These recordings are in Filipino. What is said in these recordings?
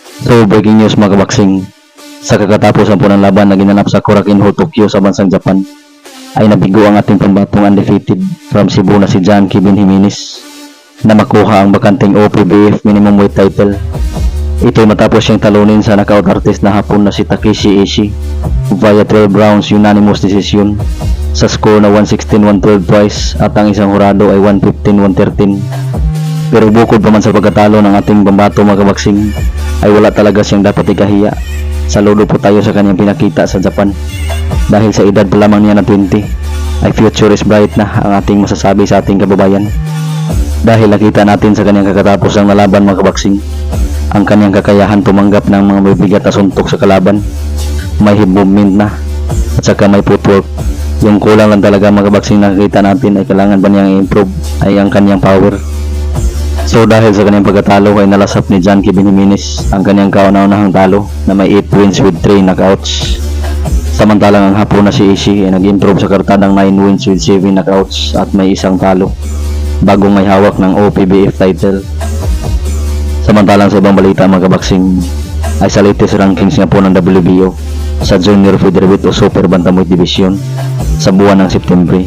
So breaking news mga kabaksing, sa kakatapusan po ng laban na ginanap sa Korakuen-ho, Tokyo sa bansang Japan, ay nabigo ang ating pambatong undefeated from Cebu na si John Kevin Jimenez na makuha ang bakanting OPBF minimum weight title. Ito'y matapos siyang talunin sa knockout artist na Hapon na si Takeshi Ishii via 12 rounds unanimous decision sa score na 116-112 twice at ang isang hurado ay 115-113. Pero bukod pa man sa pagkatalo ng ating pambato mga kabaksing, ay wala talaga siyang dapat ikahiya. Saludo po tayo sa kanyang pinakita sa Japan. Dahil sa edad pa lamang niya na 20, ay future is bright na ang ating masasabi sa ating kababayan. Dahil nakita natin sa kanyang kakatapos ng nalaban mga kabaksing, ang kanyang kakayahan tumanggap ng mga mabibigat na suntok sa kalaban. May hip movement na at saka may footwork. Yung kulang lang talaga mga kabaksing nakikita natin ay kailangan ba niyang i-improve ay ang kanyang power. So dahil sa kanyang pagkatalo ay nalasap ni John Kevin Jimenez ang kanyang kauna-unahang talo na may 8 wins with 3 knockouts. Samantalang ang Hapon na si Ishii ay nag-improve sa kartadang 9 wins with 7 knockouts at may isang talo bago may hawak ng OPBF title. Samantalang sa ibang balita mga kabaksing, ay sa latest rankings nga po ng WBO sa Junior Featherweight o Super Bantamweight Division sa buwan ng September,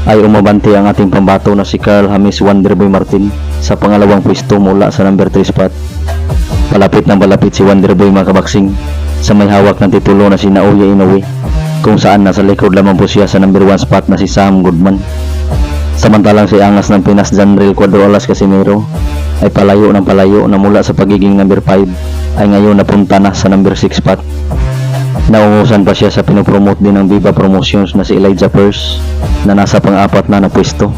ay umabante ang ating pambato na si Carl James Wonderboy Martin sa pangalawang pwesto mula sa number 3 spot. Palapit ng palapit si Wonderboy mga kabaksing sa may hawak ng titulo na si Naoya Inoue, kung saan nasa likod lamang po siya sa number 1 spot na si Sam Goodman. Samantalang si angas ng Pinas Janril Cuadro Alas Casimero ay palayo ng palayo na mula sa pagiging number 5 ay ngayon napunta na sa number 6 spot. Naungusan pa siya sa pinopromote din ng Viva Promotions na si Elijah Purse na nasa pang-apat na pwesto.